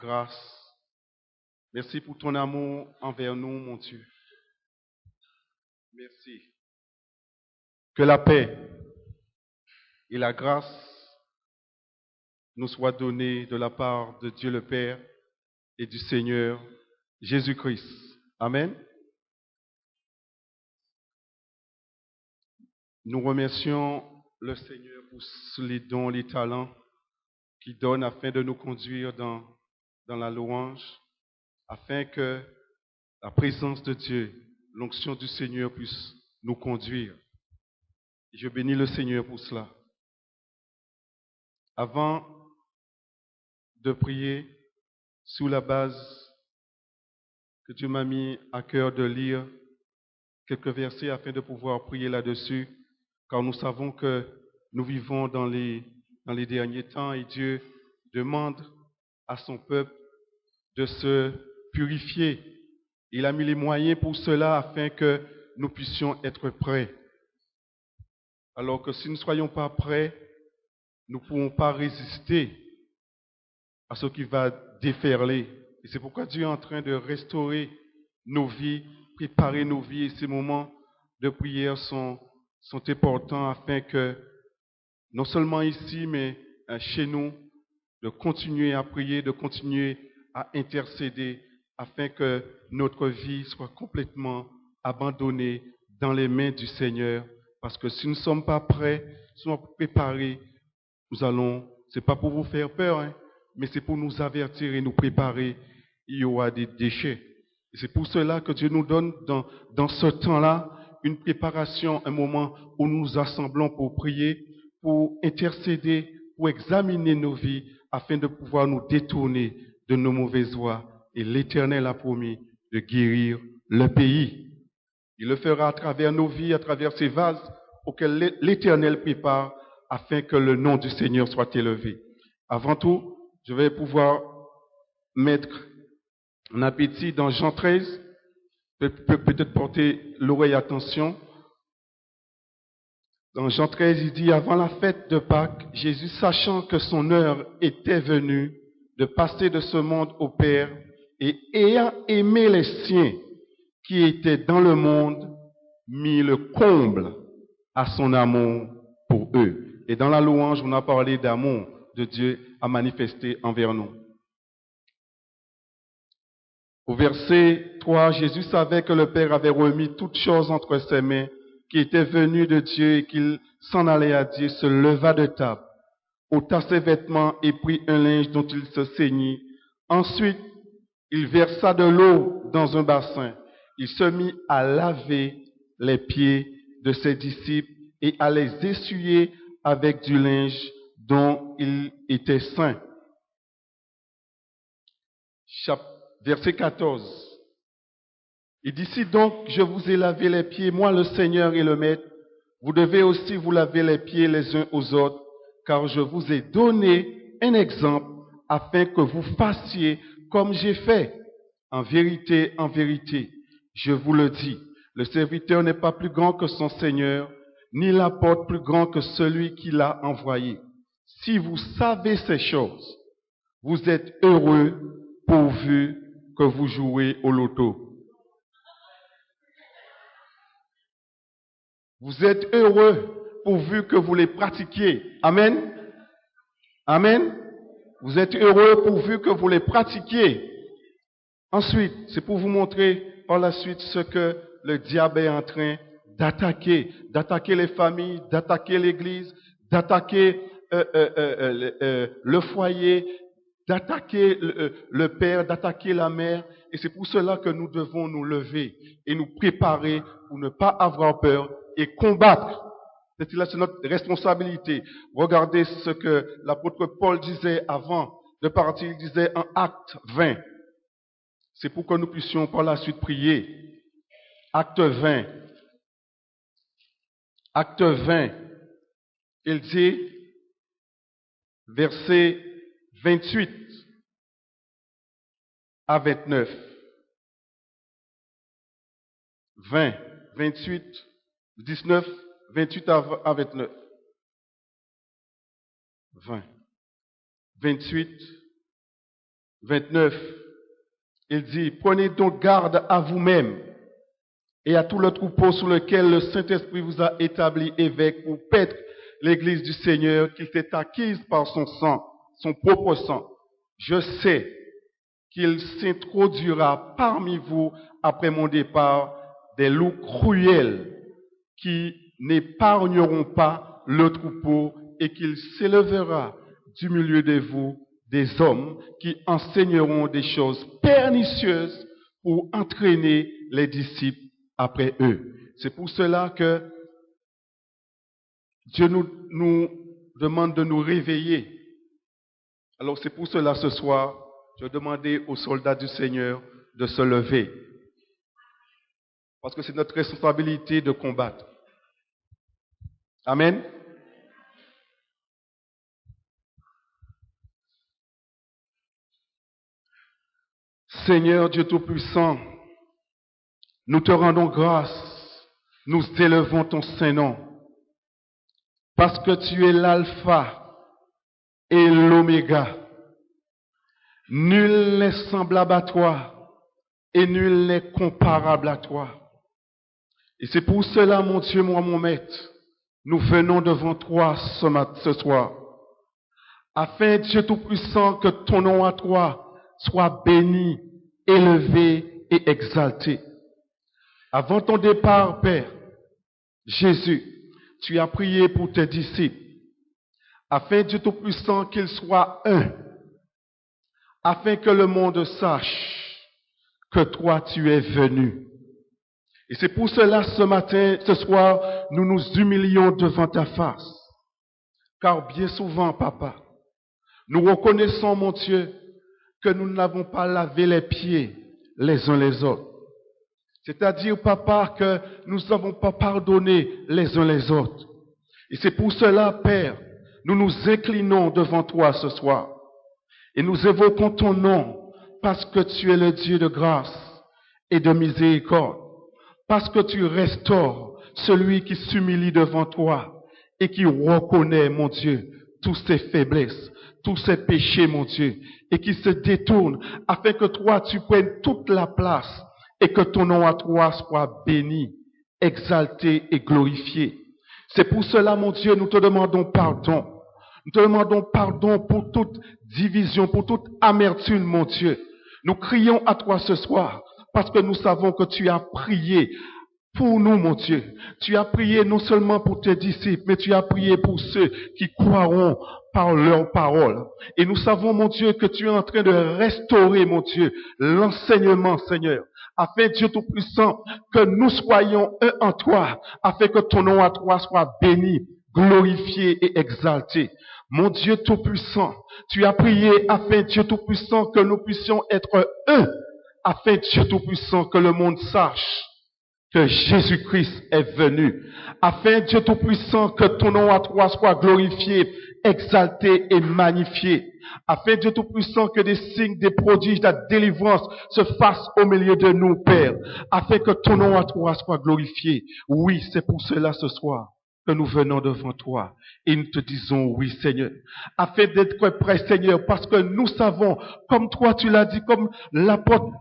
grâce. Merci pour ton amour envers nous, mon Dieu. Merci. Que la paix et la grâce nous soient données de la part de Dieu le Père et du Seigneur Jésus-Christ. Amen. Nous remercions le Seigneur pour les dons, les talents qu'il donne afin de nous conduire dans la louange, afin que la présence de Dieu, l'onction du Seigneur puisse nous conduire. Et je bénis le Seigneur pour cela. Avant de prier, sous la base que Dieu m'a mis à cœur de lire quelques versets afin de pouvoir prier là-dessus, car nous savons que nous vivons dans les derniers temps et Dieu demande à son peuple de se purifier. Il a mis les moyens pour cela afin que nous puissions être prêts. Alors que si nous ne soyons pas prêts, nous ne pourrons pas résister à ce qui va déferler. Et c'est pourquoi Dieu est en train de restaurer nos vies, préparer nos vies. Et ces moments de prière sont importants afin que, non seulement ici, mais chez nous, de continuer à prier, de continuer à intercéder, afin que notre vie soit complètement abandonnée dans les mains du Seigneur. Parce que si nous ne sommes pas prêts, si nous ne sommes pas préparés, c'est pas pour vous faire peur, mais c'est pour nous avertir et nous préparer. Il y aura des déchets. Et c'est pour cela que Dieu nous donne dans ce temps-là une préparation, un moment où nous nous assemblons pour prier, pour intercéder, pour examiner nos vies, afin de pouvoir nous détourner de nos mauvaises voies. Et l'Éternel a promis de guérir le pays. Il le fera à travers nos vies, à travers ces vases auxquels l'Éternel prépare, afin que le nom du Seigneur soit élevé. Avant tout, je vais pouvoir mettre un appétit dans Jean 13, peut-être porter l'oreille attention. Dans Jean 13, il dit, avant la fête de Pâques, Jésus, sachant que son heure était venue de passer de ce monde au Père, et ayant aimé les siens qui étaient dans le monde, mit le comble à son amour pour eux. Et dans la louange, on a parlé d'amour de Dieu à manifester envers nous. Au verset 3, Jésus savait que le Père avait remis toutes choses entre ses mains, qu'il était venu de Dieu et qu'il s'en allait à Dieu, se leva de table, ôta ses vêtements et prit un linge dont il se ceignit. Ensuite, il versa de l'eau dans un bassin. Il se mit à laver les pieds de ses disciples et à les essuyer avec du linge dont il était saint. Verset 14. Il dit, si donc je vous ai lavé les pieds, moi le Seigneur et le Maître, vous devez aussi vous laver les pieds les uns aux autres, car je vous ai donné un exemple afin que vous fassiez comme j'ai fait. En vérité, je vous le dis, le serviteur n'est pas plus grand que son Seigneur, ni l'apôtre plus grand que celui qui l'a envoyé. Si vous savez ces choses, vous êtes heureux pourvu que vous jouez au loto. Vous êtes heureux pourvu que vous les pratiquiez. Amen. Amen. Vous êtes heureux pourvu que vous les pratiquiez. Ensuite, c'est pour vous montrer par la suite ce que le diable est en train d'attaquer les familles, d'attaquer l'église, d'attaquer le foyer, d'attaquer le père, d'attaquer la mère. Et c'est pour cela que nous devons nous lever et nous préparer pour ne pas avoir peur et combattre. C'est notre responsabilité. Regardez ce que l'apôtre Paul disait avant de partir. Il disait en Acte 20. C'est pour que nous puissions par la suite prier. Acte 20. Acte 20. Il dit, verset 28 à 29. 20, 28, 19, 28 à 29. 20, 28, 29, il dit, prenez donc garde à vous-même et à tout le troupeau sur lequel le Saint-Esprit vous a établi évêque pour paître l'Église du Seigneur qu'il s'est acquise par son sang, son propre sang. Je sais qu'il s'introduira parmi vous après mon départ des loups cruels qui n'épargneront pas le troupeau et qu'il s'élèvera du milieu de vous des hommes qui enseigneront des choses pernicieuses pour entraîner les disciples après eux. C'est pour cela que Dieu nous demande de nous réveiller. Alors c'est pour cela ce soir, je demandais aux soldats du Seigneur de se lever. Parce que c'est notre responsabilité de combattre. Amen. Seigneur Dieu Tout-Puissant, nous te rendons grâce, nous élevons ton Saint-Nom, parce que tu es l'alpha et l'oméga. Nul n'est semblable à toi et nul n'est comparable à toi. Et c'est pour cela, mon Dieu, mon maître, nous venons devant toi ce soir, afin, Dieu Tout-Puissant, que ton nom à toi soit béni, élevé et exalté. Avant ton départ, Père, Jésus, tu as prié pour tes disciples, afin, Dieu Tout-Puissant, qu'ils soient un, afin que le monde sache que toi, tu es venu. Et c'est pour cela, ce soir, nous nous humilions devant ta face. Car bien souvent, Papa, nous reconnaissons, mon Dieu, que nous n'avons pas lavé les pieds les uns les autres. C'est-à-dire, Papa, que nous n'avons pas pardonné les uns les autres. Et c'est pour cela, Père, nous nous inclinons devant toi ce soir. Et nous évoquons ton nom, parce que tu es le Dieu de grâce et de miséricorde. Parce que tu restaures celui qui s'humilie devant toi et qui reconnaît, mon Dieu, tous ses faiblesses, tous ses péchés, mon Dieu, et qui se détourne afin que toi, tu prennes toute la place et que ton nom à toi soit béni, exalté et glorifié. C'est pour cela, mon Dieu, nous te demandons pardon. Nous te demandons pardon pour toute division, pour toute amertume, mon Dieu. Nous crions à toi ce soir parce que nous savons que tu as prié pour nous, mon Dieu. Tu as prié non seulement pour tes disciples, mais tu as prié pour ceux qui croiront par leur parole. Et nous savons, mon Dieu, que tu es en train de restaurer, mon Dieu, l'enseignement, Seigneur, afin, Dieu Tout-Puissant, que nous soyons un en toi, afin que ton nom à toi soit béni, glorifié et exalté. Mon Dieu Tout-Puissant, tu as prié afin, Dieu Tout-Puissant, que nous puissions être un, afin, Dieu Tout-Puissant, que le monde sache que Jésus-Christ est venu, afin, Dieu Tout-Puissant, que ton nom à toi soit glorifié, exalté et magnifié, afin, Dieu Tout-Puissant, que des signes, des prodiges, de la délivrance se fassent au milieu de nous, Père, afin que ton nom à toi soit glorifié. Oui, c'est pour cela ce soir que nous venons devant toi et nous te disons oui, Seigneur, afin d'être prêts, Seigneur, parce que nous savons, comme toi tu l'as dit, comme l'apôtre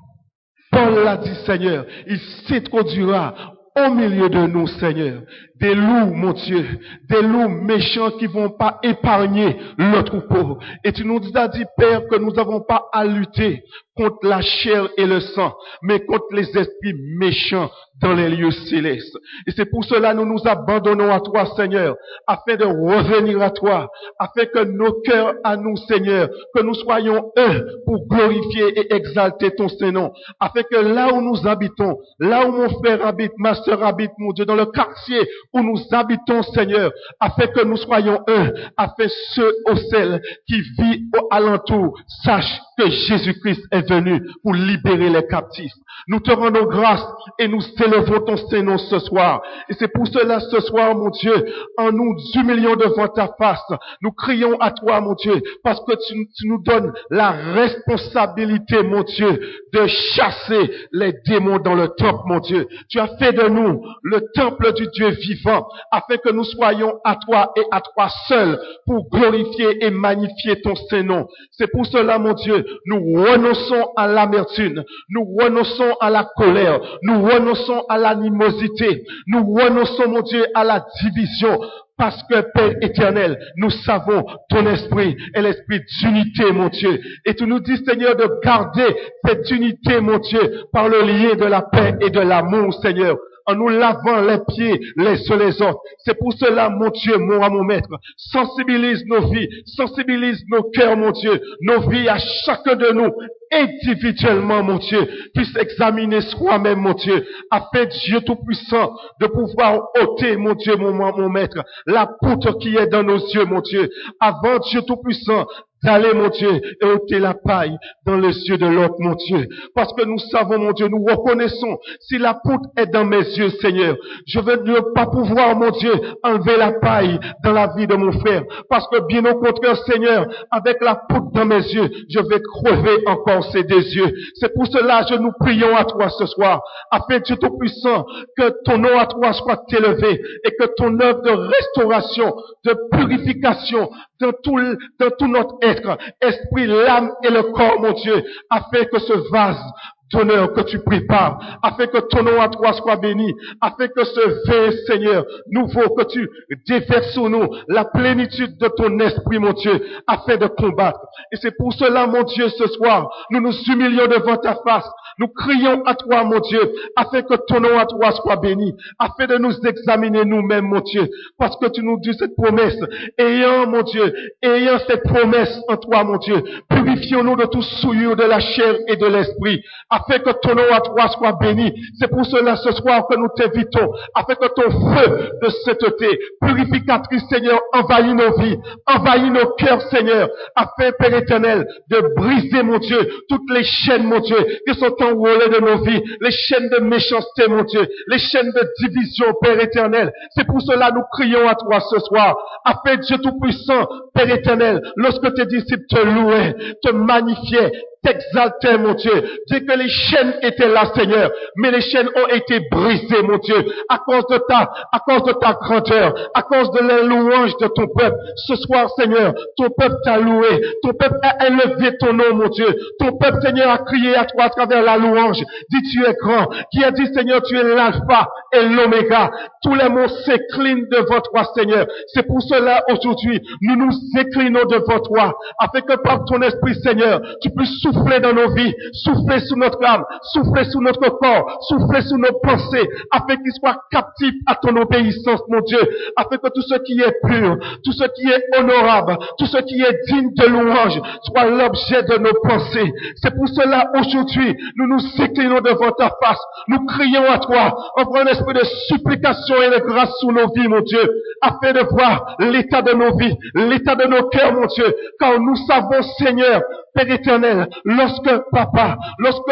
Paul l'a dit, Seigneur, il s'introduira au milieu de nous, Seigneur, des loups, mon Dieu, des loups méchants qui vont pas épargner le troupeau. Et tu nous as dit, Père, que nous n'avons pas à lutter contre la chair et le sang, mais contre les esprits méchants dans les lieux célestes. Et c'est pour cela que nous nous abandonnons à toi, Seigneur, afin de revenir à toi, afin que nos cœurs à nous, Seigneur, que nous soyons un pour glorifier et exalter ton Saint-Nom, afin que là où nous habitons, là où mon frère habite, ma sœur habite, mon Dieu, dans le quartier où nous habitons, Seigneur, afin que nous soyons un, afin ceux ou celles qui vivent au alentour sachent que Jésus-Christ est venu pour libérer les captifs. Nous te rendons grâce et nous élevons ton Saint-Nom ce soir. Et c'est pour cela ce soir, mon Dieu, en nous humilions devant ta face, nous crions à toi, mon Dieu, parce que tu nous donnes la responsabilité, mon Dieu, de chasser les démons dans le temple, mon Dieu. Tu as fait de nous le temple du Dieu vivant, afin que nous soyons à toi et à toi seul pour glorifier et magnifier ton Saint-Nom. C'est pour cela, mon Dieu, nous renonçons à l'amertume, nous renonçons à la colère, nous renonçons à l'animosité, nous renonçons, mon Dieu, à la division. Parce que, Père éternel, nous savons ton esprit est l'esprit d'unité, mon Dieu. Et tu nous dis, Seigneur, de garder cette unité, mon Dieu, par le lien de la paix et de l'amour, Seigneur, en nous lavant les pieds les uns les autres. C'est pour cela, mon Dieu, mon maître, sensibilise nos vies, sensibilise nos cœurs, mon Dieu, nos vies à chacun de nous, individuellement, mon Dieu, puisse examiner soi-même, mon Dieu, afin, Dieu Tout-Puissant, de pouvoir ôter, mon Dieu, mon maître, la poutre qui est dans nos yeux, mon Dieu, avant, Dieu Tout-Puissant, d'aller, mon Dieu, et ôter la paille dans les yeux de l'autre, mon Dieu. Parce que nous savons, mon Dieu, nous reconnaissons, si la poutre est dans mes yeux, Seigneur, je veux ne pas pouvoir, mon Dieu, enlever la paille dans la vie de mon frère. Parce que bien au contraire, Seigneur, avec la poutre dans mes yeux, je vais crever encore ces deux yeux. C'est pour cela que nous prions à toi ce soir, afin, Dieu Tout-Puissant, que ton nom à toi soit élevé et que ton œuvre de restauration, de purification, dans tout notre être, esprit, l'âme et le corps, mon Dieu, afin que ce vase d'honneur que tu prépares, afin que ton nom à toi soit béni, afin que ce vin, Seigneur, nouveau que tu déverses sur nous, la plénitude de ton esprit, mon Dieu, afin de combattre. Et c'est pour cela, mon Dieu, ce soir, nous nous humilions devant ta face, nous crions à toi, mon Dieu, afin que ton nom à toi soit béni, afin de nous examiner nous-mêmes, mon Dieu, parce que tu nous dis cette promesse, ayant, mon Dieu, ayant cette promesse en toi, mon Dieu, purifions-nous de tout souillure de la chair et de l'esprit, afin que ton nom à toi soit béni. C'est pour cela ce soir que nous t'invitons, afin que ton feu de sainteté, purificatrice, Seigneur, envahit nos vies, envahit nos cœurs, Seigneur, afin, Père éternel, de briser, mon Dieu, toutes les chaînes, mon Dieu, qui sont enroulées de nos vies, les chaînes de méchanceté, mon Dieu, les chaînes de division, Père éternel. C'est pour cela nous crions à toi ce soir, afin, Dieu Tout-Puissant, Père éternel, lorsque tes disciples te louaient, te magnifiaient, t'exaltais, mon Dieu. Dès que les chaînes étaient là, Seigneur, mais les chaînes ont été brisées, mon Dieu, à cause de ta grandeur, à cause de la louange de ton peuple. Ce soir, Seigneur, ton peuple t'a loué, ton peuple a élevé ton nom, mon Dieu. Ton peuple, Seigneur, a crié à toi à travers la louange. Dis, tu es grand. Qui a dit, Seigneur, tu es l'alpha et l'oméga. Tous les mots s'inclinent devant toi, Seigneur. C'est pour cela, aujourd'hui, nous nous inclinons devant toi, afin que par ton esprit, Seigneur, tu puisses souffler dans nos vies, souffler sous notre âme, souffler sous notre corps, souffler sous nos pensées, afin qu'ils soient captifs à ton obéissance, mon Dieu, afin que tout ce qui est pur, tout ce qui est honorable, tout ce qui est digne de louange, soit l'objet de nos pensées. C'est pour cela, aujourd'hui, nous nous inclinons devant ta face, nous crions à toi, en un esprit de supplication et de grâce sous nos vies, mon Dieu, afin de voir l'état de nos vies, l'état de nos cœurs, mon Dieu, car nous savons, Seigneur, Père éternel, lorsque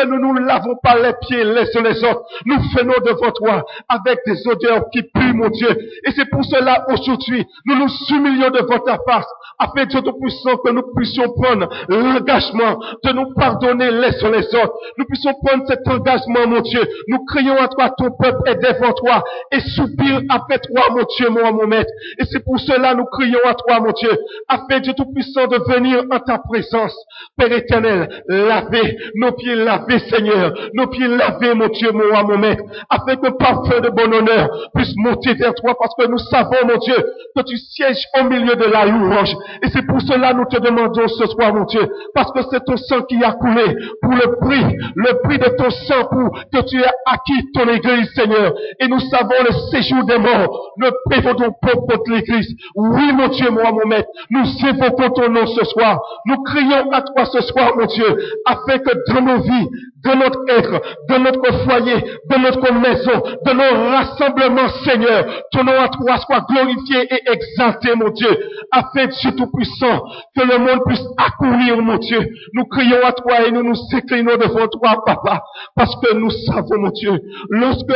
nous nous lavons pas les pieds les uns les autres, nous venons devant toi avec des odeurs qui puent, mon Dieu. Et c'est pour cela, aujourd'hui, nous nous humilions devant ta face, afin, Dieu Tout-Puissant, que nous puissions prendre l'engagement de nous pardonner les uns les autres. Nous puissions prendre cet engagement, mon Dieu. Nous crions à toi, ton peuple est devant toi, et soupire après toi, mon Dieu, mon maître. Et c'est pour cela, nous crions à toi, mon Dieu, afin, Dieu Tout-Puissant, de venir en ta présence. Père éternel, lavez nos pieds, lavez, Seigneur, nos pieds lavés, mon Dieu, mon maître, afin que parfum de bon honneur puisse monter vers toi, parce que nous savons, mon Dieu, que tu sièges au milieu de la louange. Et c'est pour cela nous te demandons ce soir, mon Dieu, parce que c'est ton sang qui a coulé pour le prix de ton sang pour que tu aies acquis ton église, Seigneur. Et nous savons le séjour des morts, ne prévaudons pas contre l'église. Oui, mon Dieu, mon maître, nous évoquons ton nom ce soir. Nous crions à toi ce soir, mon Dieu, afin que dans nos vies, de notre être, de notre foyer, de notre maison, de nos rassemblements, Seigneur, ton nom à toi soit glorifié et exalté, mon Dieu, afin, Dieu Tout-Puissant, que le monde puisse accourir, mon Dieu. Nous crions à toi et nous nous inclinons devant toi, Papa, parce que nous savons, mon Dieu, lorsque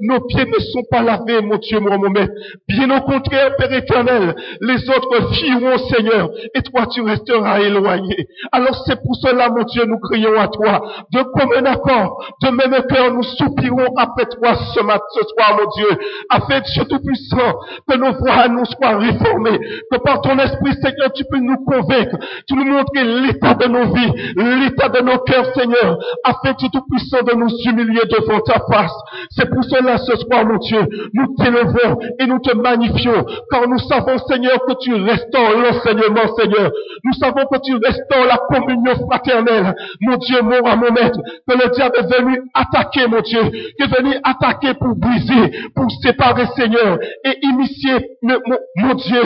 nos pieds ne sont pas lavés, mon Dieu, mon maître, bien au contraire, Père éternel, les autres fuiront, Seigneur, et toi tu resteras éloigné. Alors c'est pour cela, mon Dieu, nous crions à toi. De commun accord, de même cœur, nous soupirons après toi ce soir, mon Dieu, afin, Dieu Tout-Puissant, que nos voix nous soient réformées, que par ton Esprit, Seigneur, tu peux nous convaincre, tu nous montrer l'état de nos vies, l'état de nos cœurs, Seigneur, afin, Dieu Tout-Puissant, de nous humilier devant ta face. C'est pour cela, ce soir, mon Dieu, nous t'élevons et nous te magnifions, car nous savons, Seigneur, que tu restaures l'enseignement, Seigneur. Nous savons que tu restaures la communion fraternelle, mon Dieu, mon maître, que le diable est venu attaquer, mon Dieu, qui est venu attaquer pour briser, pour séparer, Seigneur, et initier, mon Dieu,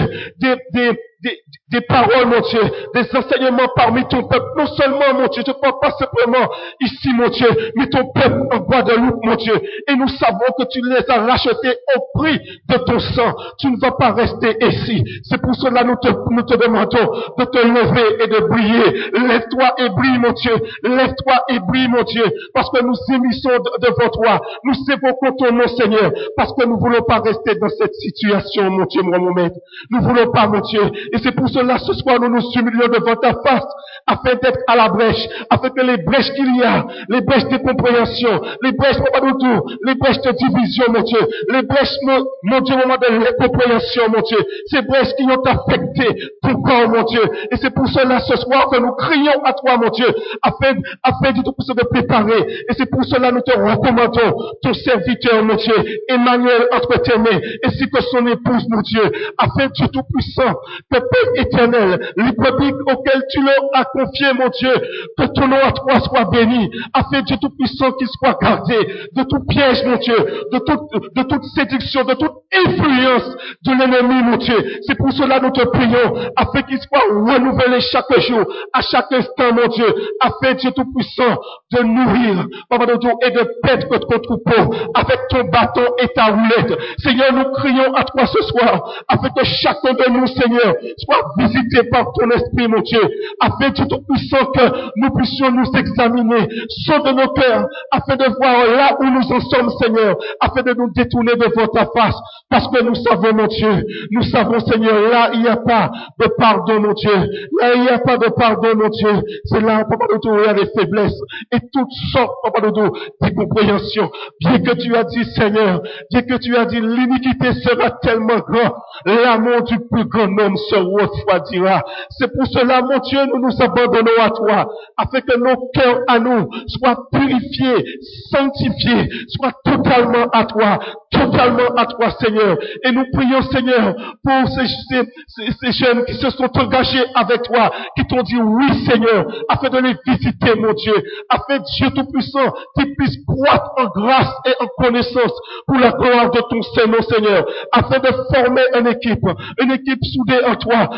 des paroles, mon Dieu, des enseignements parmi ton peuple. Non seulement, mon Dieu, je ne parle pas simplement ici, mon Dieu, mais ton peuple en Guadeloupe, mon Dieu. Et nous savons que tu les as rachetés au prix de ton sang. Tu ne vas pas rester ici. C'est pour cela nous te demandons de te lever et de briller. Lève-toi et brille, mon Dieu. Lève-toi et brille, mon Dieu. Parce que nous émissons devant toi. Nous évoquons ton nom, Seigneur. Parce que nous ne voulons pas rester dans cette situation, mon Dieu, mon maître. Nous ne voulons pas, mon Dieu. Et c'est pour cela, ce soir, nous nous humilions devant ta face, afin d'être à la brèche, afin que les brèches qu'il y a, les brèches de compréhension, les brèches, les brèches de division, mon Dieu, les brèches, mon Dieu, au moment de l'incompréhension, mon Dieu, ces brèches qui ont affecté ton corps, mon Dieu. Et c'est pour cela, ce soir, que nous crions à toi, mon Dieu, afin de te préparer. Et c'est pour cela, nous te recommandons ton serviteur, mon Dieu, Emmanuel, entre tes mains, ainsi que son épouse, mon Dieu, afin, Dieu Tout-Puissant, que Père éternel, les brebis auxquelles tu leur as confié, mon Dieu, que ton nom à toi soit béni, afin Dieu Tout-Puissant qu'il soit gardé de tout piège, mon Dieu, de toute séduction, de toute influence de l'ennemi, mon Dieu. C'est pour cela nous te prions, afin qu'il soit renouvelé chaque jour, à chaque instant, mon Dieu, afin Dieu Tout-Puissant de nourrir, Papa de Dieu, et de paître ton troupeau avec ton bâton et ta roulette. Seigneur, nous crions à toi ce soir, afin que chacun de nous, Seigneur, soit visité par ton esprit, mon Dieu, afin Dieu Tout-Puissant que nous puissions nous examiner, sauver nos cœurs, afin de voir là où nous en sommes, Seigneur, afin de nous détourner devant ta face, parce que nous savons, mon Dieu, nous savons, Seigneur, là il n'y a pas de pardon, mon Dieu, là il n'y a pas de pardon, mon Dieu, c'est là, Papa de Dieu, il y a des faiblesses, et toutes sortes, Papa de Dieu, d'incompréhension, bien que tu as dit, Seigneur, bien que tu as dit, l'iniquité sera tellement grande, l'amour du plus grand homme se refroidira. C'est pour cela, mon Dieu, nous nous abandonnons à toi, afin que nos cœurs à nous soient purifiés, sanctifiés, soient totalement à toi, Seigneur. Et nous prions, Seigneur, pour ces jeunes qui se sont engagés avec toi, qui t'ont dit oui, Seigneur, afin de les visiter, mon Dieu, afin, Dieu Tout-Puissant, qu'ils puissent croître en grâce et en connaissance pour la gloire de ton Seigneur, Seigneur, afin de former une équipe soudée en toi,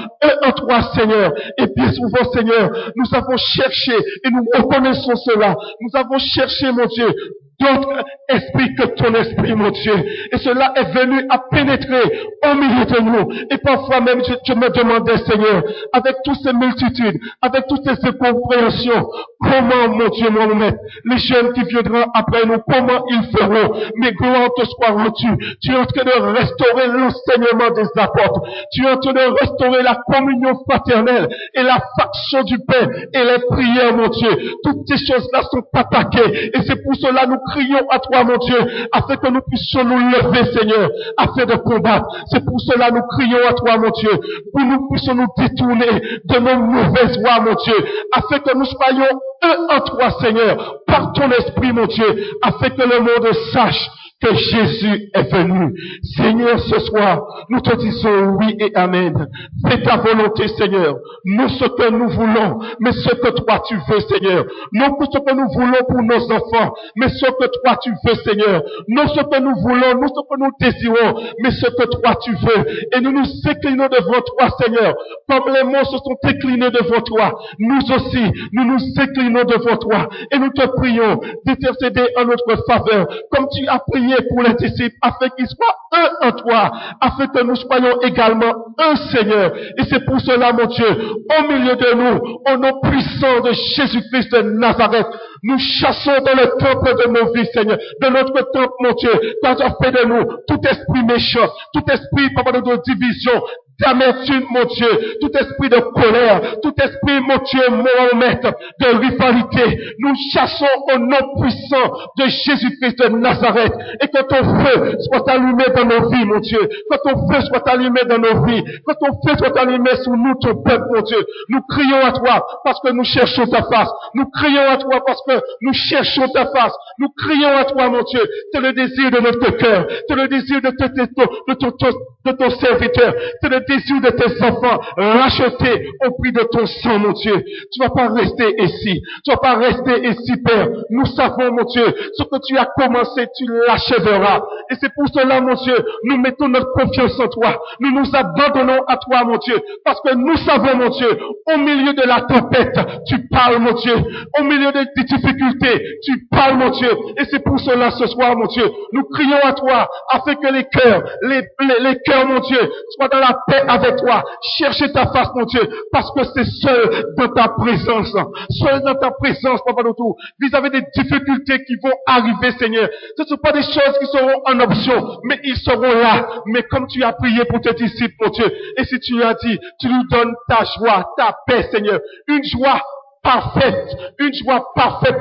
en toi, Seigneur. Et bien souvent, Seigneur, nous avons cherché et nous reconnaissons cela. Nous avons cherché, mon Dieu, d'autres esprits que ton esprit, mon Dieu. Et cela est venu à pénétrer au milieu de nous. Et parfois même, je me demandais, Seigneur, avec toutes ces multitudes, avec toutes ces incompréhensions, comment, mon Dieu, mon maître, les jeunes qui viendront après nous, comment ils feront? Mais gloire te soit rendue. Tu es en train de restaurer l'enseignement des apôtres. Tu es en train de restaurer la communion fraternelle et la faction du pain et les prières, mon Dieu. Toutes ces choses-là sont attaquées. Et c'est pour cela nous crions à toi, mon Dieu, afin que nous puissions nous lever, Seigneur, afin de combattre. C'est pour cela nous crions à toi, mon Dieu, pour nous puissions nous détourner de nos mauvaises voies, mon Dieu, afin que nous soyons un en toi, Seigneur, par ton esprit, mon Dieu, afin que le monde sache que Jésus est venu. Seigneur, ce soir, nous te disons oui et amen. Fais ta volonté, Seigneur. Non ce que nous voulons, mais ce que toi tu veux, Seigneur. Non ce que nous voulons pour nos enfants, mais ce que toi tu veux, Seigneur. Non ce que nous voulons, non ce que nous désirons, mais ce que toi tu veux. Et nous nous inclinons devant toi, Seigneur. Comme les monts se sont inclinés devant toi, nous aussi, nous nous inclinons devant toi. Et nous te prions d'intercéder en notre faveur, comme tu as prié pour les disciples, afin qu'ils soient un en toi, afin que nous soyons également un, Seigneur. Et c'est pour cela, mon Dieu, au milieu de nous, au nom puissant de Jésus-Christ de Nazareth, nous chassons dans le temple de nos vies, Seigneur, de notre temple, mon Dieu, quand tu as fait de nous tout esprit méchant, tout esprit, papa, de division, d'amertume, mon Dieu, tout esprit de colère, tout esprit, mon Dieu, mon maître, de rivalité, nous chassons au nom puissant de Jésus-Christ de Nazareth, et que ton feu soit allumé dans nos vies, mon Dieu, que ton feu soit allumé dans nos vies, que ton feu soit allumé sur nous, ton peuple, mon Dieu. Nous crions à toi parce que nous cherchons ta face. Nous crions à toi parce que nous cherchons ta face. Nous crions à toi, mon Dieu. C'est le désir de notre cœur. C'est le désir de ton serviteur. C'est le désir de tes enfants rachetés au prix de ton sang, mon Dieu. Tu vas pas rester ici. Tu vas pas rester ici, Père. Nous savons, mon Dieu, ce que tu as commencé, tu l'achèveras. Et c'est pour cela, mon Dieu, nous mettons notre confiance en toi. Nous nous abandonnons à toi, mon Dieu. Parce que nous savons, mon Dieu, au milieu de la tempête, tu parles, mon Dieu. Au milieu des difficultés, tu parles, mon Dieu. Et c'est pour cela, ce soir, mon Dieu, nous crions à toi, afin que les cœurs, mon Dieu, soient dans la paix avec toi. Cherchez ta face, mon Dieu, parce que c'est seul dans ta présence, Papa Doutou, vis-à-vis des difficultés qui vont arriver, Seigneur. Ce ne sont pas des choses qui seront en option, mais ils seront là. Mais comme tu as prié pour tes disciples, mon Dieu, et si tu as dit, tu nous donnes ta joie, ta paix, Seigneur, une joie parfaite,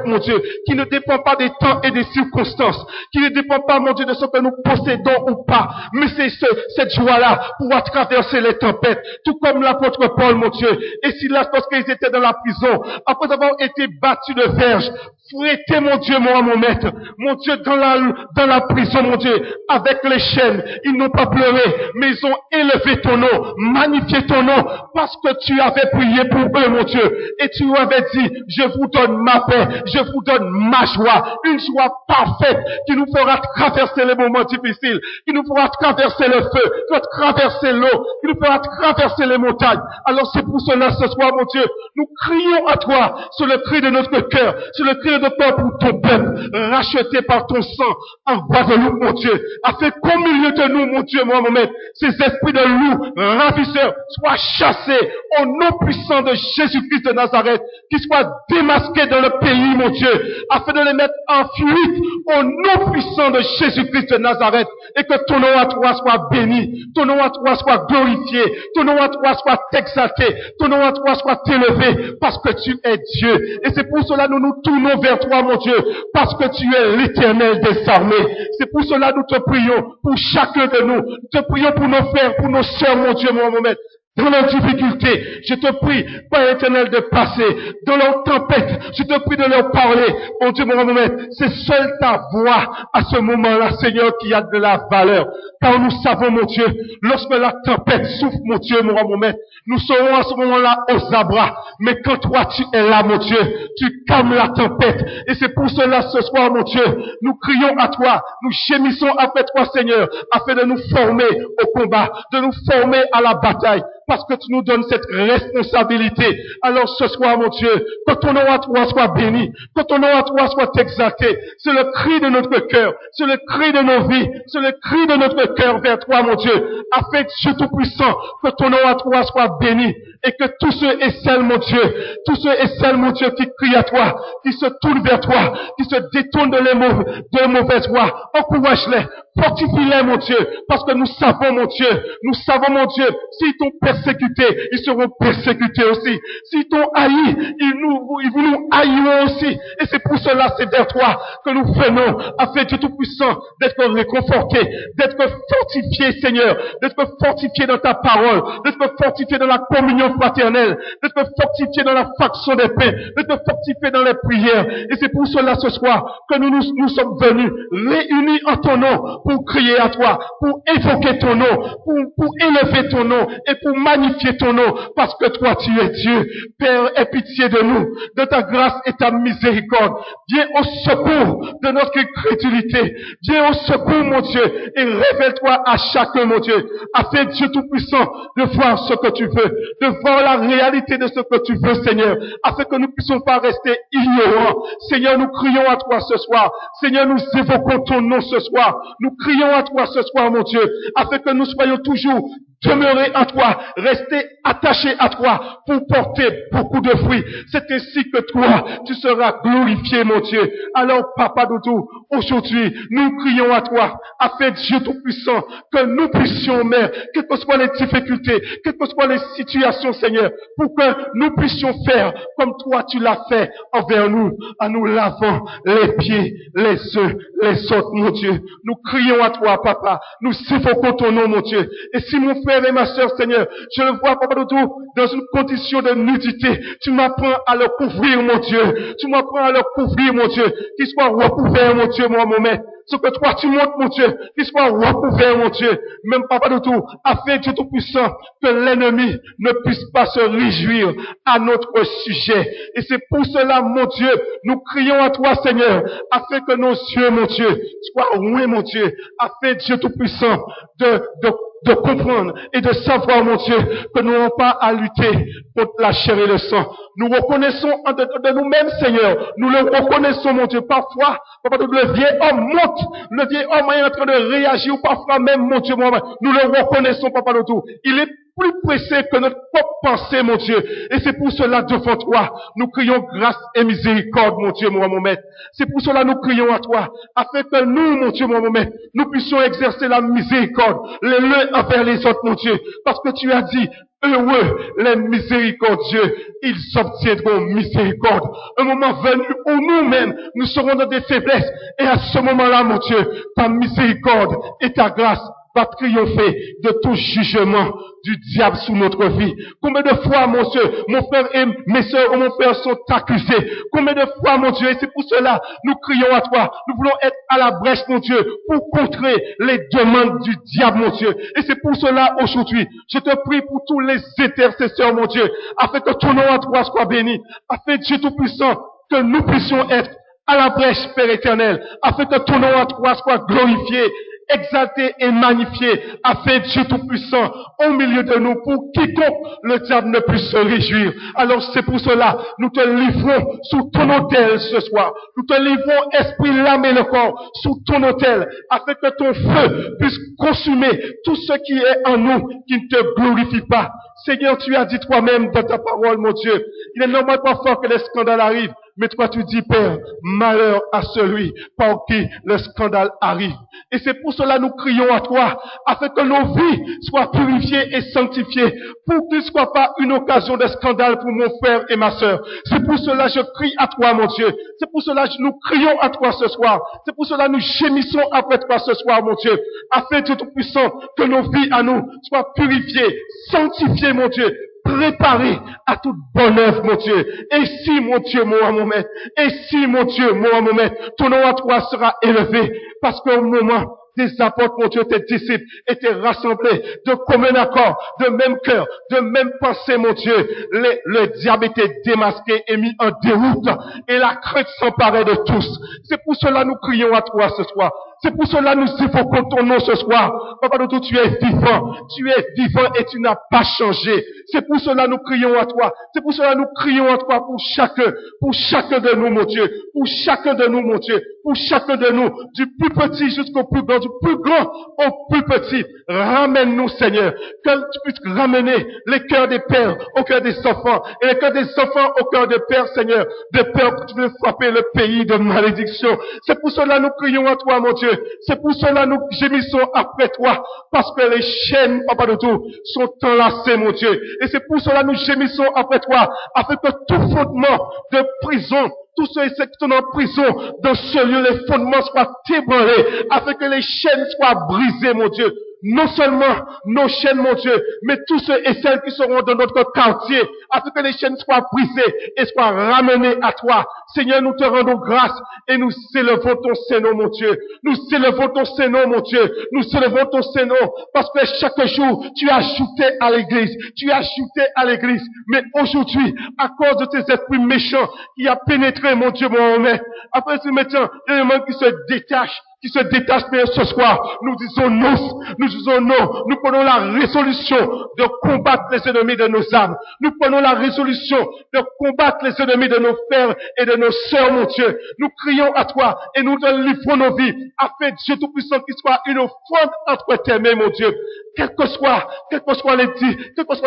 mon Dieu, qui ne dépend pas des temps et des circonstances, qui ne dépend pas, mon Dieu, de ce que nous possédons ou pas, mais c'est cette joie-là pouvoir traverser les tempêtes, tout comme l'apôtre Paul, mon Dieu, et si là, lorsqu'ils étaient dans la prison, après avoir été battus de verge, fouettés, mon Dieu, mon maître, mon Dieu, dans la prison, mon Dieu, avec les chaînes, ils n'ont pas pleuré, mais ils ont élevé ton nom, magnifié ton nom, parce que tu avais prié pour eux, mon Dieu, et tu avais dit, je vous donne ma paix, je vous donne ma joie, une joie parfaite qui nous fera traverser les moments difficiles, qui nous fera traverser le feu, qui nous fera traverser l'eau, qui nous fera traverser les montagnes. Alors c'est pour cela ce soir, mon Dieu, nous crions à toi sur le cri de notre cœur, sur le cri de notre cœur pour ton peuple, racheté par ton sang en Guadeloupe, mon Dieu, afin qu'au milieu de nous, mon Dieu, mon maître, ces esprits de loups, ravisseurs, soient chassés au nom puissant de Jésus-Christ de Nazareth, qui soient démasqués dans le pays, mon Dieu, afin de les mettre en fuite au nom puissant de Jésus-Christ de Nazareth, et que ton nom à toi soit béni, ton nom à toi soit glorifié, ton nom à toi soit exalté, ton nom à toi soit élevé, parce que tu es Dieu. Et c'est pour cela que nous nous tournons vers toi, mon Dieu, parce que tu es l'Éternel des armées. C'est pour cela que nous te prions pour chacun de nous. Nous te prions pour nos frères, pour nos sœurs, mon Dieu, mon maître. Dans leurs difficultés, je te prie, Père éternel, de passer. Dans leurs tempêtes, je te prie de leur parler. Mon Dieu, mon maître, c'est seule ta voix à ce moment-là, Seigneur, qui a de la valeur. Car nous savons, mon Dieu, lorsque la tempête souffle, mon Dieu, mon maître, nous serons à ce moment-là aux abras. Mais quand toi, tu es là, mon Dieu, tu calmes la tempête. Et c'est pour cela, ce soir, mon Dieu, nous crions à toi, nous gémissons après toi, Seigneur, afin de nous former au combat, de nous former à la bataille. Parce que tu nous donnes cette responsabilité. Alors ce soir, mon Dieu, que ton nom à toi soit béni, que ton nom à toi soit exalté. C'est le cri de notre cœur, c'est le cri de nos vies, c'est le cri de notre cœur vers toi, mon Dieu. Afin, Dieu Tout-Puissant, que ton nom à toi soit béni. Et que tous ceux et celles, mon Dieu, tous ceux et celles, mon Dieu, qui crient à toi, qui se tournent vers toi, qui se détournent de mauvaises voies, encourage-les, fortifie-les, mon Dieu, parce que nous savons, mon Dieu, s'ils t'ont persécuté, ils seront persécutés aussi. S'ils t'ont haï, ils nous haïront aussi. Et c'est pour cela, c'est vers toi que nous venons, afin, Dieu Tout-Puissant, d'être réconfortés, d'être fortifiés, Seigneur, d'être fortifiés dans ta parole, d'être fortifiés dans la communion fraternelle, d'être fortifiés dans la faction des paix, d'être fortifiés dans les prières. Et c'est pour cela, ce soir, que nous sommes venus, réunis en ton nom, pour crier à toi, pour évoquer ton nom, pour élever ton nom, et pour magnifier ton nom, parce que toi, tu es Dieu. Père, aie pitié de nous, de ta grâce et ta miséricorde. Viens au secours de notre incrédulité. Viens au secours, mon Dieu, et révèle-toi à chacun, mon Dieu, afin, Dieu Tout-Puissant, de voir ce que tu veux, de voir la réalité de ce que tu veux, Seigneur, afin que nous ne puissions pas rester ignorants. Seigneur, nous crions à toi ce soir. Seigneur, nous évoquons ton nom ce soir. Nous crions à toi ce soir, mon Dieu, afin que nous soyons toujours demeurer en toi, rester attaché à toi pour porter beaucoup de fruits. C'est ainsi que toi, tu seras glorifié, mon Dieu. Alors, Papa Doudou, aujourd'hui, nous crions à toi, afin Dieu Tout-Puissant, que nous puissions, Mère, quelles que soient les difficultés, quelles que soient les situations, Seigneur, pour que nous puissions faire comme toi tu l'as fait envers nous, en nous lavant les pieds, les uns, les autres, mon Dieu. Nous crions à toi, Papa. Nous évoquons ton nom, mon Dieu. Et si mon frère et ma sœur, Seigneur, je le vois, Papa Doudou, dans une condition de nudité, tu m'apprends à le couvrir, mon Dieu. Tu m'apprends à le couvrir, mon Dieu. Qu'il soit recouvert, mon Dieu, mon maître. Ce que toi tu montres, mon Dieu, qu'il soit recouvert, mon Dieu. Même Papa Doudou, afin Dieu Tout-Puissant, que l'ennemi ne puisse pas se réjouir à notre sujet. Et c'est pour cela, mon Dieu, nous crions à toi, Seigneur, afin que nos yeux, mon Dieu, soient loin, mon Dieu, afin Dieu Tout-Puissant de comprendre et de savoir, mon Dieu, que nous n'avons pas à lutter contre la chair et le sang. Nous reconnaissons en de nous-mêmes, Seigneur. Nous le reconnaissons, mon Dieu. Parfois, Papa, le vieil homme monte. Le vieil homme est en train de réagir. Parfois même, mon Dieu, nous le reconnaissons, Papa, de tout. Il est plus pressé que notre propre pensée, mon Dieu. Et c'est pour cela, devant toi, nous crions grâce et miséricorde, mon Dieu, mon maître. C'est pour cela, nous crions à toi, afin que nous, mon Dieu, mon maître, nous puissions exercer la miséricorde, les uns envers les autres, mon Dieu. Parce que tu as dit, heureux les miséricordieux, ils obtiendront miséricorde. Un moment venu où nous-mêmes, nous serons dans des faiblesses. Et à ce moment-là, mon Dieu, ta miséricorde et ta grâce va triompher de tout jugement du diable sous notre vie. Combien de fois, mon Dieu, mon frère et mes sœurs ou mon frère sont accusés? Combien de fois, mon Dieu, et c'est pour cela, nous crions à toi. Nous voulons être à la brèche, mon Dieu, pour contrer les demandes du diable, mon Dieu. Et c'est pour cela, aujourd'hui, je te prie pour tous les intercesseurs, mon Dieu, afin que ton nom à toi soit béni, afin, Dieu Tout-Puissant, que nous puissions être à la brèche, Père éternel, afin que ton nom à toi soit glorifié, exalté et magnifié, afin Dieu Tout-Puissant, au milieu de nous, pour quiconque le diable ne puisse se réjouir. Alors c'est pour cela, nous te livrons sous ton autel ce soir. Nous te livrons, esprit, l'âme et le corps, sous ton autel, afin que ton feu puisse consumer tout ce qui est en nous, qui ne te glorifie pas. Seigneur, tu as dit toi-même dans ta parole, mon Dieu, il est normal parfois que les scandales arrivent, mais toi tu dis, Père, malheur à celui par qui le scandale arrive. Et c'est pour cela nous crions à toi, afin que nos vies soient purifiées et sanctifiées, pour qu'il ne soit pas une occasion de scandale pour mon frère et ma sœur. C'est pour cela je crie à toi, mon Dieu. C'est pour cela nous crions à toi ce soir. C'est pour cela nous gémissons après toi ce soir, mon Dieu, afin, Dieu Tout-Puissant, que nos vies à nous soient purifiées, sanctifiées, mon Dieu, préparé à toute bonne œuvre, mon Dieu. Et si, mon Dieu, mon maître, et si, mon Dieu, mon maître, ton nom à toi sera élevé, parce qu'au moment des apôtres, mon Dieu, tes disciples étaient rassemblés de commun accord, de même cœur, de même pensée, mon Dieu. Le diable était démasqué et mis en déroute, et la crainte s'emparait de tous. C'est pour cela nous crions à toi ce soir. C'est pour cela nous évoquons ton nom ce soir. Papa de tout, tu es vivant et tu n'as pas changé. C'est pour cela nous crions à toi. C'est pour cela nous crions à toi pour chacun de nous, mon Dieu. Pour chacun de nous, mon Dieu. Pour chacun de nous, du plus petit jusqu'au plus grand, du plus grand au plus petit. Ramène-nous, Seigneur. Que tu puisses ramener les cœurs des pères au cœur des enfants et les cœurs des enfants au cœur des pères, Seigneur. De peur que tu veux frapper le pays de malédiction. C'est pour cela nous crions à toi, mon Dieu. C'est pour cela nous gémissons après toi, parce que les chaînes, Papa de tout, sont enlacées, mon Dieu. Et c'est pour cela nous gémissons après toi, afin que tout fondement de prison, tous ceux et ceux qui sont en prison, dans ce lieu, les fondements soient ébranlés, afin que les chaînes soient brisées, mon Dieu. Non seulement nos chaînes, mon Dieu, mais tous ceux et celles qui seront dans notre quartier, afin que les chaînes soient brisées et soient ramenées à toi. Seigneur, nous te rendons grâce et nous élevons ton Saint-Nom, mon Dieu. Nous élevons ton Saint-Nom, mon Dieu. Nous élevons ton Saint-Nom, parce que chaque jour, tu as ajouté à l'église. Tu as ajouté à l'église. Mais aujourd'hui, à cause de tes esprits méchants qui a pénétré, mon Dieu, mon maître, après ce matin, il y a un monde qui se détache qui se détachent, mais ce soir, nous disons non, nous prenons la résolution de combattre les ennemis de nos âmes. Nous prenons la résolution de combattre les ennemis de nos frères et de nos sœurs, mon Dieu. Nous crions à toi et nous te livrons nos vies, afin, Dieu Tout-Puissant, qu'il soit une offrande entre tes mains, mon Dieu. Quelles que soient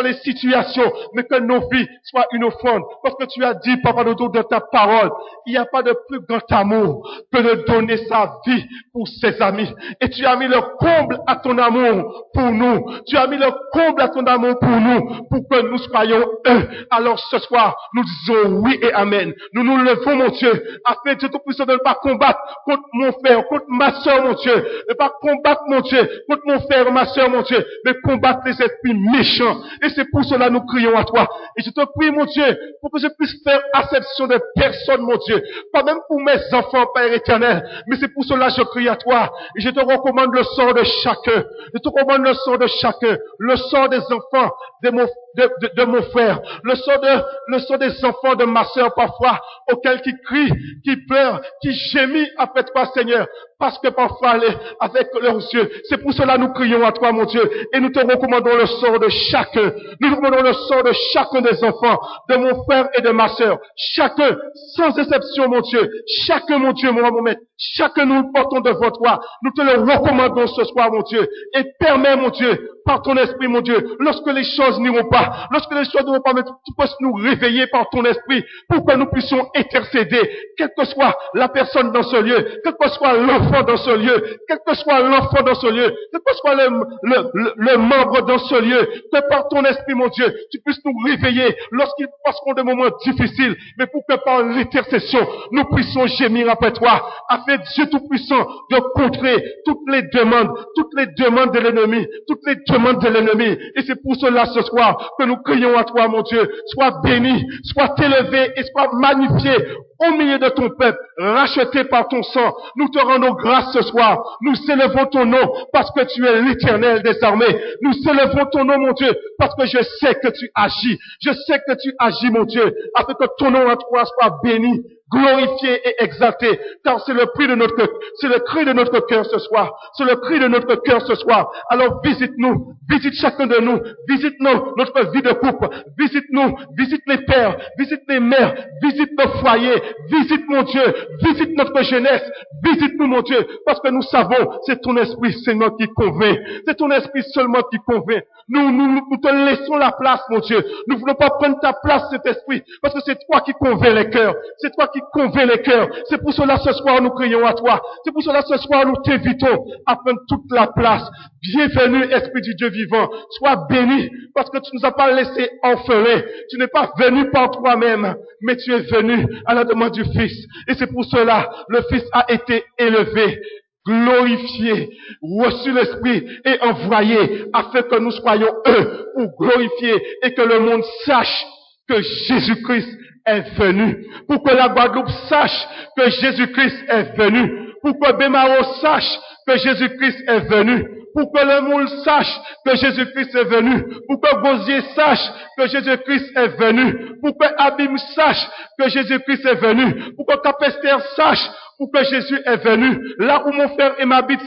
les situations, mais que nos vies soient une offrande. Parce que tu as dit, Papa, de ta parole, il n'y a pas de plus grand amour que de donner sa vie pour ses amis. Et tu as mis le comble à ton amour pour nous. Tu as mis le comble à ton amour pour nous, pour que nous soyons un. Alors ce soir, nous disons oui et amen. Nous nous levons, mon Dieu, afin, Dieu Tout-Puissant, de ne pas combattre contre mon frère, contre ma soeur, mon Dieu. De ne pas combattre, mon Dieu, contre mon frère, ma soeur, mon Dieu, mais combattre les esprits méchants. Et c'est pour cela que nous crions à toi. Et je te prie, mon Dieu, pour que je puisse faire acception de personne, mon Dieu. Pas même pour mes enfants, Père éternel. Mais c'est pour cela que je crie à toi. Et je te recommande le sort de chacun. Je te recommande le sort de chacun. Le sort des enfants de mon frère. Le sort des enfants de ma sœur parfois, auxquels qui crient, qui pleurent, qui gémissent après toi, Seigneur. Parce que parfois, avec leurs yeux, c'est pour cela que nous crions à toi, mon Dieu. Et nous te recommandons le sort de chacun. Nous recommandons le sort de chacun des enfants, de mon frère et de ma sœur. Chacun, sans exception, mon Dieu. Chacun, mon Dieu, mon maître. Chacun nous le portons devant toi. Nous te le recommandons ce soir, mon Dieu. Et permets, mon Dieu, par ton esprit, mon Dieu, lorsque les choses n'iront pas, mais tu puisses nous réveiller par ton esprit pour que nous puissions intercéder, quelle que soit la personne dans ce lieu, quel que soit l'enfant dans ce lieu, quel que soit l'enfant dans ce lieu, quel que soit le membre dans ce lieu, que par ton esprit, mon Dieu, tu puisses nous réveiller lorsqu'ils passeront des moments difficiles, mais pour que par l'intercession, nous puissions gémir après toi, afin, Dieu Tout-Puissant, de contrer toutes les demandes de l'ennemi, et c'est pour cela ce soir que nous crions à toi, mon Dieu. Sois béni, sois élevé et sois magnifié au milieu de ton peuple, racheté par ton sang. Nous te rendons grâce ce soir. Nous élevons ton nom parce que tu es l'Éternel des armées. Nous élevons ton nom, mon Dieu, parce que je sais que tu agis. Je sais que tu agis, mon Dieu, afin que ton nom à toi soit béni, glorifié et exalté, car c'est le cri de notre cœur ce soir. C'est le cri de notre cœur ce soir. Alors visite-nous, visite chacun de nous, visite-nous notre vie de couple, visite-nous, visite les pères, visite les mères, visite nos foyers, visite mon Dieu, visite notre jeunesse, visite-nous mon Dieu, parce que nous savons, c'est ton esprit seulement qui convainc, c'est ton esprit seulement qui convainc. Nous te laissons la place, mon Dieu. Nous ne voulons pas prendre ta place, cet esprit, parce que c'est toi qui convainc les cœurs. C'est toi qui convainc les cœurs. C'est pour cela ce soir nous crions à toi. C'est pour cela ce soir nous t'invitons à prendre toute la place. Bienvenue, Esprit du Dieu vivant. Sois béni, parce que tu nous as pas laissé orphelins. Tu n'es pas venu par toi-même, mais tu es venu à la demande du Fils. Et c'est pour cela, le Fils a été élevé, glorifié, reçu l'Esprit et envoyé afin que nous soyons eux pour glorifier et que le monde sache que Jésus-Christ est venu, pour que la Guadeloupe sache que Jésus-Christ est venu, pour que Bémaro sache que Jésus-Christ est venu, pour que le Moule sache que Jésus-Christ est venu, pour que Gosier sache que Jésus-Christ est venu, pour que Abim sache que Jésus-Christ est venu, pour que Capester sache pour que Jésus est venu, là où mon frère et ma habite,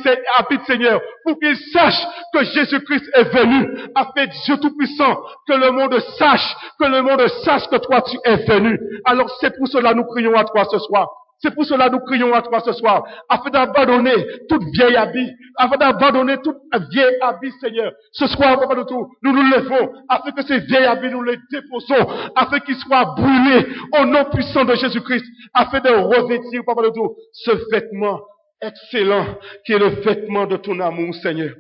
Seigneur, pour qu'il sache que Jésus-Christ est venu, afin Dieu Tout-Puissant, que le monde sache que toi tu es venu. Alors c'est pour cela que nous crions à toi ce soir. C'est pour cela que nous crions à toi ce soir, afin d'abandonner toute vieille habit, Seigneur. Ce soir, Papa de tout, nous nous levons, afin que ces vieilles habits, nous les déposons, afin qu'ils soient brûlés au nom puissant de Jésus-Christ, afin de revêtir, Papa de tout, ce vêtement excellent, qui est le vêtement de ton amour, Seigneur.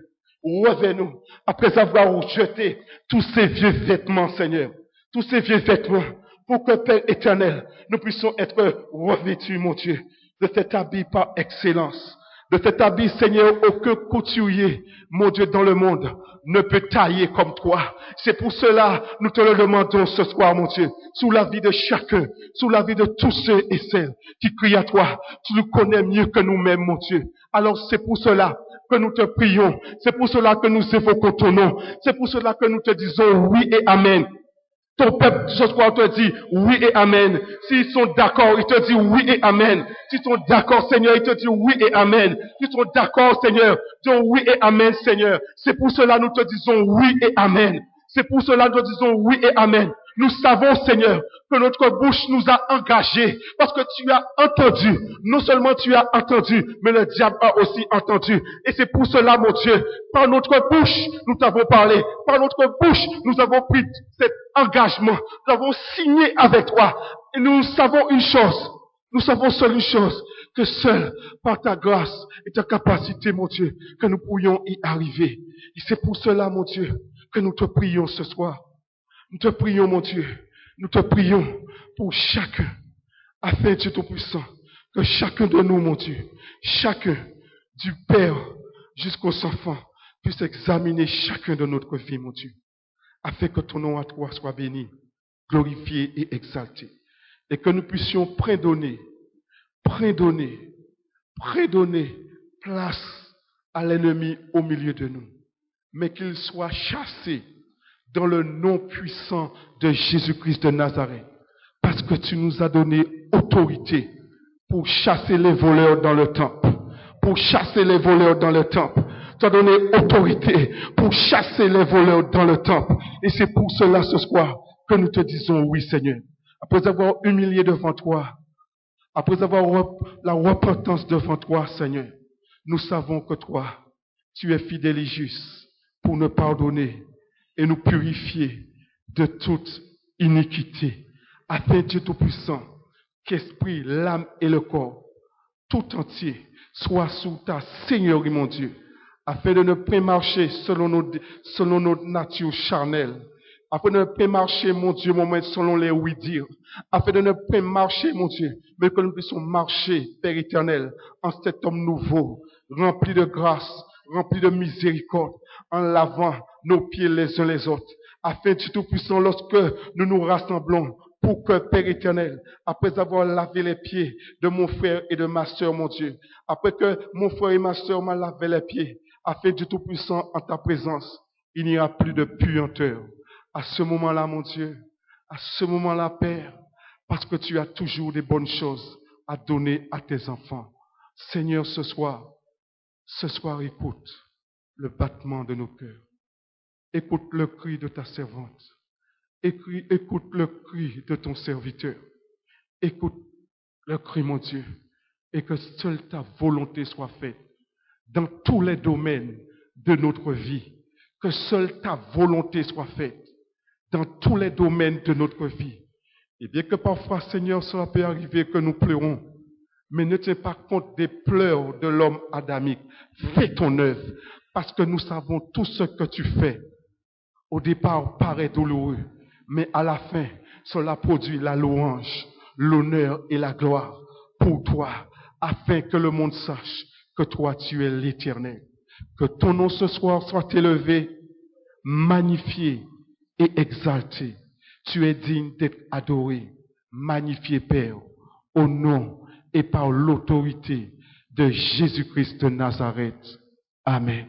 Revenez-nous, après avoir jeté tous ces vieux vêtements, Seigneur, tous ces vieux vêtements, pour que, Père éternel, nous puissions être revêtus, mon Dieu, de cet habit par excellence, de cet habit, Seigneur, aucun couturier, mon Dieu, dans le monde, ne peut tailler comme toi. C'est pour cela, nous te le demandons ce soir, mon Dieu, sous la vie de chacun, sous la vie de tous ceux et celles qui crient à toi. Tu nous connais mieux que nous-mêmes, mon Dieu. Alors c'est pour cela que nous te prions, c'est pour cela que nous évoquons ton nom, c'est pour cela que nous te disons oui et amen. Ton peuple ce soir te dit oui et amen. S'ils sont d'accord, ils te disent oui et amen. S'ils sont d'accord, Seigneur, ils te disent oui et amen. S'ils sont d'accord, Seigneur, dis oui et amen, Seigneur. C'est pour cela que nous te disons oui et amen. C'est pour cela que nous disons oui et amen. Nous savons, Seigneur, que notre bouche nous a engagés parce que tu as entendu. Non seulement tu as entendu, mais le diable a aussi entendu. Et c'est pour cela, mon Dieu, par notre bouche, nous t'avons parlé. Par notre bouche, nous avons pris cet engagement. Nous avons signé avec toi. Et nous savons une chose. Nous savons seule une chose. Que seul par ta grâce et ta capacité, mon Dieu, que nous pourrions y arriver. Et c'est pour cela, mon Dieu, que nous te prions ce soir. Nous te prions, mon Dieu. Nous te prions pour chacun, afin, Dieu Tout-Puissant, que chacun de nous, mon Dieu, chacun, du Père jusqu'aux enfants, puisse examiner chacun de notre vie, mon Dieu, afin que ton nom à toi soit béni, glorifié et exalté, et que nous puissions prédonner place à l'ennemi au milieu de nous, mais qu'il soit chassé dans le nom puissant de Jésus-Christ de Nazareth. Parce que tu nous as donné autorité pour chasser les voleurs dans le temple. Pour chasser les voleurs dans le temple. Tu as donné autorité pour chasser les voleurs dans le temple. Et c'est pour cela ce soir que nous te disons oui, Seigneur. Après avoir humilié devant toi, après avoir la repentance devant toi, Seigneur, nous savons que toi, tu es fidèle et juste pour nous pardonner et nous purifier de toute iniquité, afin, Dieu Tout-Puissant, qu'esprit, l'âme et le corps, tout entier, soient sous ta Seigneurie, mon Dieu, afin de ne pas marcher selon notre nature charnelle, afin de ne pas marcher, mon Dieu, mon maître, selon les oui-dire, afin de ne pas marcher, mon Dieu, mais que nous puissions marcher, Père éternel, en cet homme nouveau, rempli de grâce, rempli de miséricorde, en lavant nos pieds les uns les autres, afin, Dieu Tout-Puissant, lorsque nous nous rassemblons, pour que, Père éternel, après avoir lavé les pieds de mon frère et de ma sœur, mon Dieu, après que mon frère et ma sœur m'ont lavé les pieds, afin, Dieu Tout-Puissant, en ta présence, il n'y aura plus de puanteur. À ce moment-là, mon Dieu, à ce moment-là, Père, parce que tu as toujours des bonnes choses à donner à tes enfants. Seigneur, ce soir, écoute le battement de nos cœurs. Écoute le cri de ta servante. Écoute le cri de ton serviteur. Écoute le cri, mon Dieu, et que seule ta volonté soit faite dans tous les domaines de notre vie. Que seule ta volonté soit faite dans tous les domaines de notre vie. Et bien que parfois, Seigneur, cela peut arriver que nous pleurons, mais ne tiens pas compte des pleurs de l'homme adamique. Fais ton œuvre, parce que nous savons tout ce que tu fais. Au départ, paraît douloureux, mais à la fin, cela produit la louange, l'honneur et la gloire pour toi, afin que le monde sache que toi, tu es l'Éternel. Que ton nom ce soir soit élevé, magnifié et exalté. Tu es digne d'être adoré, magnifié, Père, au nom et par l'autorité de Jésus-Christ de Nazareth. Amen.